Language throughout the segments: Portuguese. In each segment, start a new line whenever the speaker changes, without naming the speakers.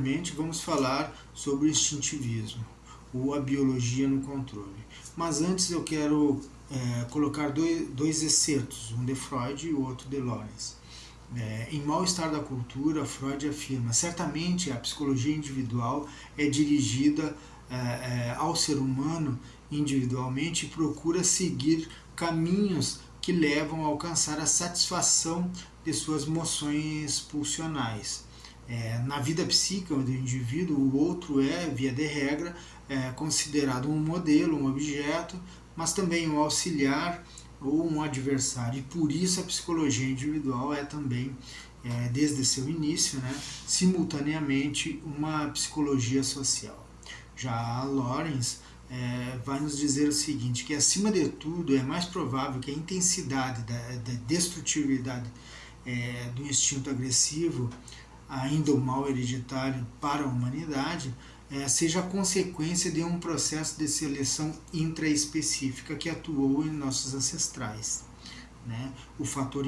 posteriormente vamos falar sobre o instintivismo, ou a biologia no controle. Mas antes eu quero colocar dois excertos, um de Freud e o outro de Lorenz. Em Mal-Estar da Cultura, Freud afirma: certamente a psicologia individual é dirigida ao ser humano individualmente e procura seguir caminhos que levam a alcançar a satisfação de suas moções pulsionais. Na vida psíquica do indivíduo, o outro é, via de regra, considerado um modelo, um objeto, mas também um auxiliar ou um adversário. E por isso a psicologia individual é também, desde seu início, simultaneamente uma psicologia social. Já Lorenz vai nos dizer o seguinte, que acima de tudo é mais provável que a intensidade da destrutividade do instinto agressivo, ainda o mal hereditário para a humanidade, seja a consequência de um processo de seleção intraespecífica que atuou em nossos ancestrais. O fator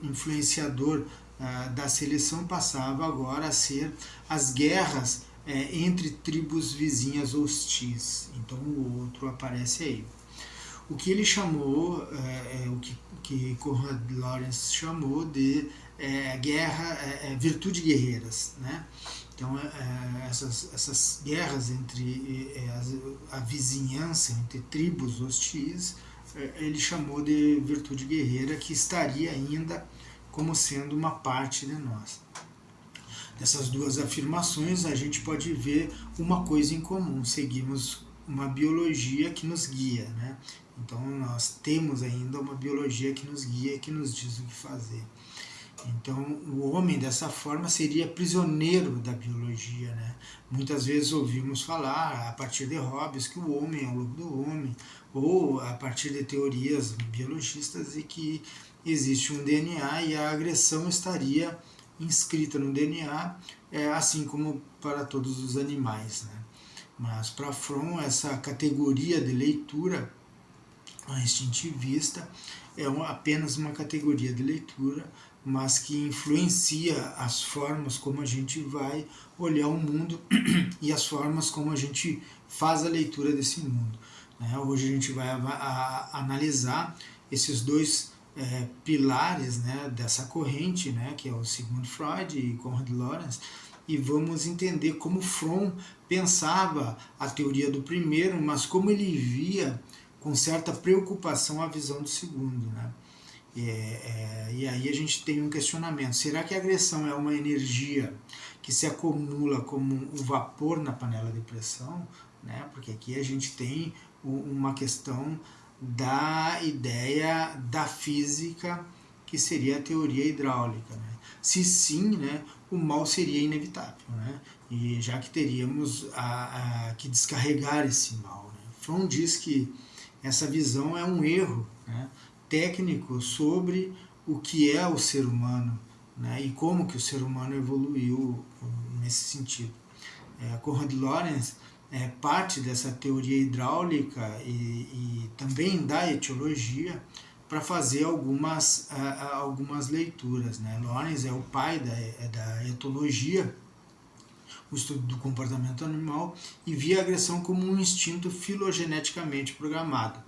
influenciador da seleção passava agora a ser as guerras entre tribos vizinhas hostis. Então o outro aparece aí. O que ele chamou, o que Konrad Lorenz chamou de guerra, virtude guerreiras. Então essas guerras entre a vizinhança, entre tribos hostis, ele chamou de virtude guerreira, que estaria ainda como sendo uma parte de nós. Dessas duas afirmações a gente pode ver uma coisa em comum: seguimos uma biologia que nos guia, Então nós temos ainda uma biologia que nos guia, que nos diz o que fazer. Então o homem dessa forma seria prisioneiro da biologia, Muitas vezes ouvimos falar, a partir de Hobbes, que o homem é o lobo do homem, ou a partir de teorias biologistas, e que existe um DNA e a agressão estaria inscrita no DNA, assim como para todos os animais. Mas para Fromm, essa categoria de leitura instintivista é apenas uma categoria de leitura, mas que influencia as formas como a gente vai olhar o mundo e as formas como a gente faz a leitura desse mundo. Hoje a gente vai analisar esses dois pilares dessa corrente, que é o Sigmund Freud e Konrad Lorenz, e vamos entender como Fromm pensava a teoria do primeiro, mas como ele via com certa preocupação a visão do segundo. E aí a gente tem um questionamento: será que a agressão é uma energia que se acumula como o vapor na panela de pressão? Porque aqui a gente tem uma questão da ideia da física, que seria a teoria hidráulica. Se sim, o mal seria inevitável, e já que teríamos que descarregar esse mal. Fromm diz que essa visão é um erro técnico sobre o que é o ser humano, e como que o ser humano evoluiu nesse sentido. Konrad Lorenz parte dessa teoria hidráulica e também da etiologia para fazer algumas leituras. Lorenz é o pai da etologia, o estudo do comportamento animal, e via a agressão como um instinto filogeneticamente programado.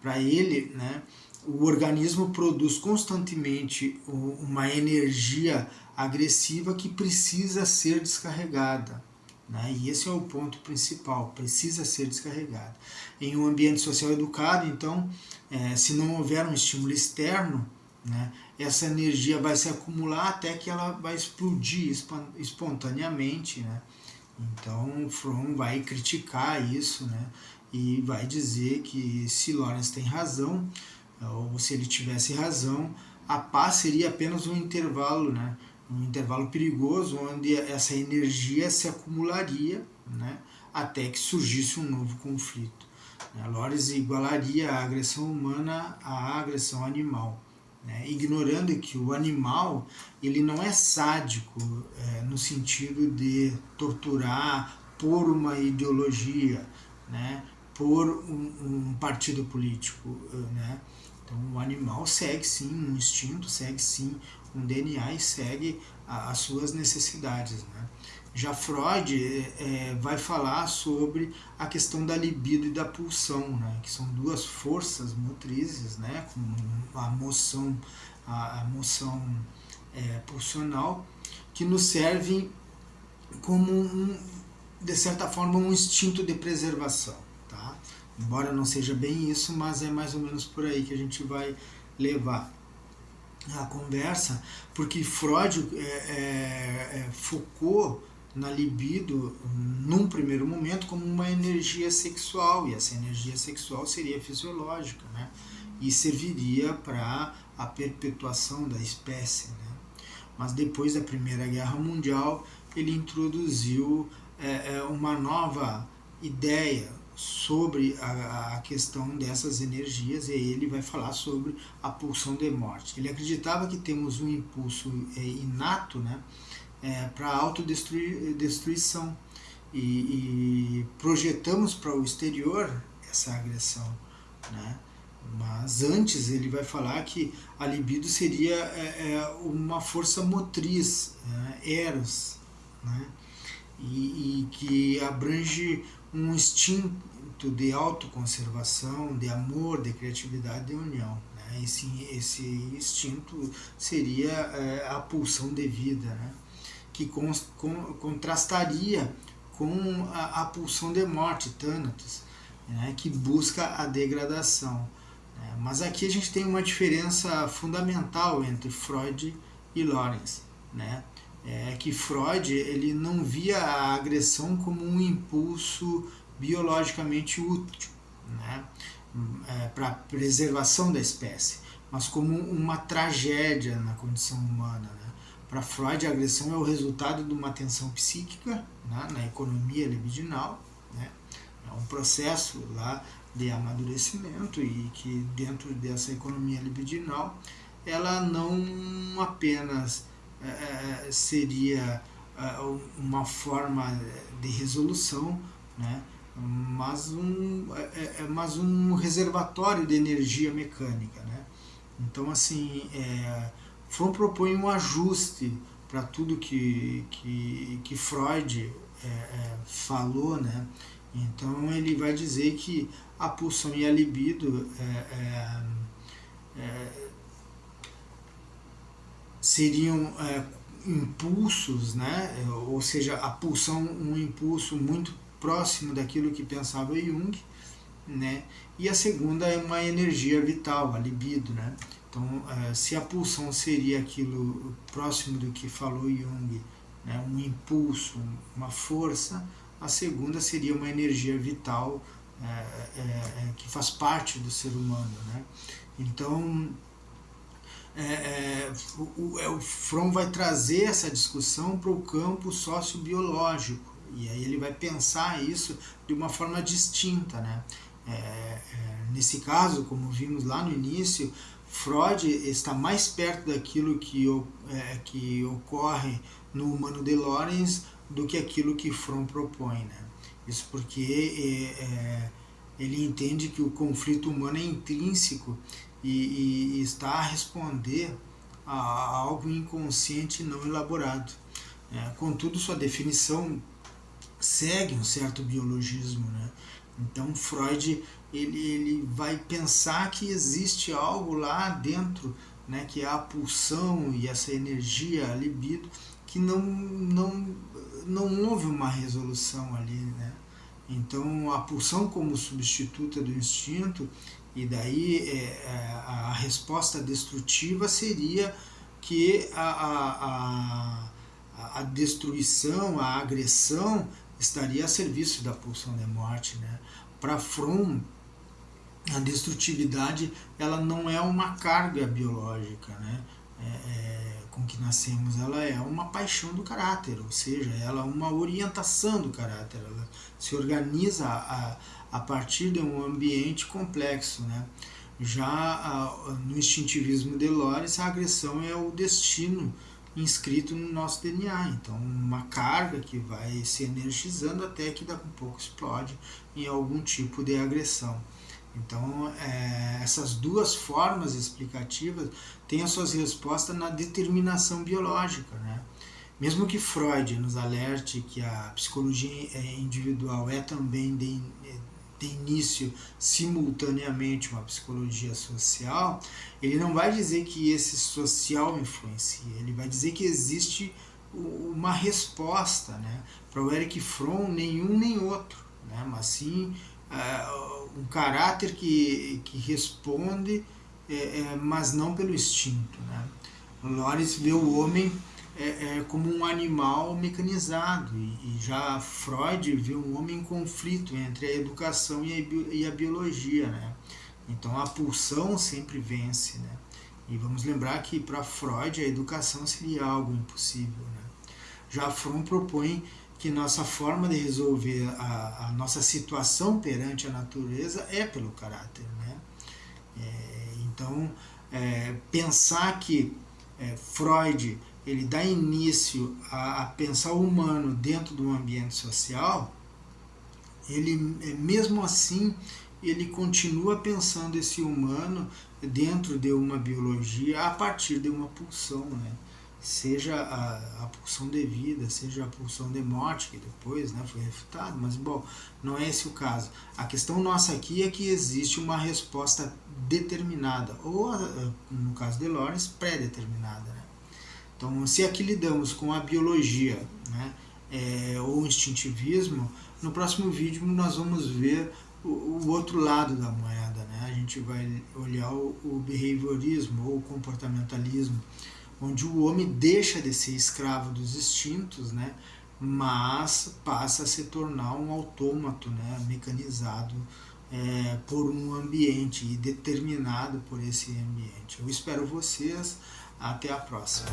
Para ele, o organismo produz constantemente uma energia agressiva que precisa ser descarregada. E esse é o ponto principal: precisa ser descarregada. Em um ambiente social educado, então, se não houver um estímulo externo, essa energia vai se acumular até que ela vai explodir espontaneamente. Então Fromm vai criticar isso, e vai dizer que se Lorenz tem razão, ou se ele tivesse razão, a paz seria apenas um intervalo, um intervalo perigoso, onde essa energia se acumularia, até que surgisse um novo conflito. Lorenz igualaria a agressão humana à agressão animal, ignorando que o animal ele não é sádico no sentido de torturar por uma ideologia, por um partido político. Então o animal segue sim um instinto, segue sim um DNA e segue as suas necessidades. Já Freud vai falar sobre a questão da libido e da pulsão, né, que são duas forças motrizes, né, como a moção pulsional, que nos servem como de certa forma um instinto de preservação, tá? Embora não seja bem isso, mas é mais ou menos por aí que a gente vai levar a conversa, porque Freud focou na libido num primeiro momento como uma energia sexual, e essa energia sexual seria fisiológica, né? E serviria para a perpetuação da espécie, né? Mas depois da Primeira Guerra Mundial ele introduziu uma nova ideia sobre a questão dessas energias, e ele vai falar sobre a pulsão de morte. Ele acreditava que temos um impulso inato, né, para a autodestruição e projetamos para o exterior essa agressão, né? Mas antes ele vai falar que a libido seria uma força motriz, eros, né? E que abrange um instinto de autoconservação, de amor, de criatividade, de união, né? Esse instinto seria a pulsão de vida, né? Que contrastaria com a pulsão de morte, Thanatos, né? Que busca a degradação. Né? Mas aqui a gente tem uma diferença fundamental entre Freud e Lorenz, né? Que Freud ele não via a agressão como um impulso biologicamente útil, né, para a preservação da espécie, mas como uma tragédia na condição humana. Né. Para Freud, a agressão é o resultado de uma tensão psíquica, né, na economia libidinal, né, é um processo lá de amadurecimento, e que dentro dessa economia libidinal ela não apenas seria uma forma de resolução, né, mas um reservatório de energia mecânica. Né. Então, assim, Fromm propõe um ajuste para tudo que Freud falou, né. Então ele vai dizer que a pulsão e a libido seriam impulsos, né? Ou seja, a pulsão um impulso muito próximo daquilo que pensava Jung, né? E a segunda é uma energia vital, a libido, né? Então, se a pulsão seria aquilo próximo do que falou Jung, né? Um impulso, uma força, a segunda seria uma energia vital que faz parte do ser humano, né? Então, o Fromm vai trazer essa discussão para o campo sociobiológico, e aí ele vai pensar isso de uma forma distinta, né? Nesse caso, como vimos lá no início, Freud está mais perto daquilo que ocorre no humano de Lorenz do que aquilo que Fromm propõe, né? Isso porque ele entende que o conflito humano é intrínseco e está a responder a algo inconsciente e não elaborado. Contudo, sua definição segue um certo biologismo, né? Então Freud ele vai pensar que existe algo lá dentro, né, que é a pulsão e essa energia, a libido, que não houve uma resolução ali, né? Então a pulsão como substituta do instinto, e daí a resposta destrutiva seria que a destruição, a agressão estaria a serviço da pulsão de morte, né? Para Fromm, a destrutividade ela não é uma carga biológica, né? Com que nascemos, ela é uma paixão do caráter, ou seja, ela é uma orientação do caráter, ela se organiza a partir de um ambiente complexo, né? Já no instintivismo de Lorenz, a agressão é o destino inscrito no nosso DNA, então uma carga que vai se energizando até que daqui a pouco explode em algum tipo de agressão. Então, essas duas formas explicativas têm as suas respostas na determinação biológica, né? Mesmo que Freud nos alerte que a psicologia individual também tem início simultaneamente uma psicologia social, ele não vai dizer que esse social influencia, ele vai dizer que existe uma resposta, né? Para o Erich Fromm, nenhum nem outro, né? Mas sim um caráter que responde, mas não pelo instinto, né? Lawrence vê o homem como um animal mecanizado, e já Freud vê um homem em conflito entre a educação e a biologia, né? Então a pulsão sempre vence, né? E vamos lembrar que para Freud a educação seria algo impossível, né? Já Fromm propõe que nossa forma de resolver a nossa situação perante a natureza é pelo caráter, né? Então, pensar que Freud ele dá início a pensar o humano dentro do ambiente social, ele mesmo assim ele continua pensando esse humano dentro de uma biologia a partir de uma pulsão, né? Seja a pulsão de vida, seja a pulsão de morte, que depois, né, foi refutado, mas bom, não é esse o caso. A questão nossa aqui é que existe uma resposta determinada, ou no caso de Lawrence, pré-determinada, né? Então, se aqui lidamos com a biologia, né, ou o instintivismo, no próximo vídeo nós vamos ver o outro lado da moeda, né? A gente vai olhar o behaviorismo ou o comportamentalismo, onde o homem deixa de ser escravo dos instintos, né, mas passa a se tornar um autômato, né, mecanizado por um ambiente e determinado por esse ambiente. Eu espero vocês, até a próxima.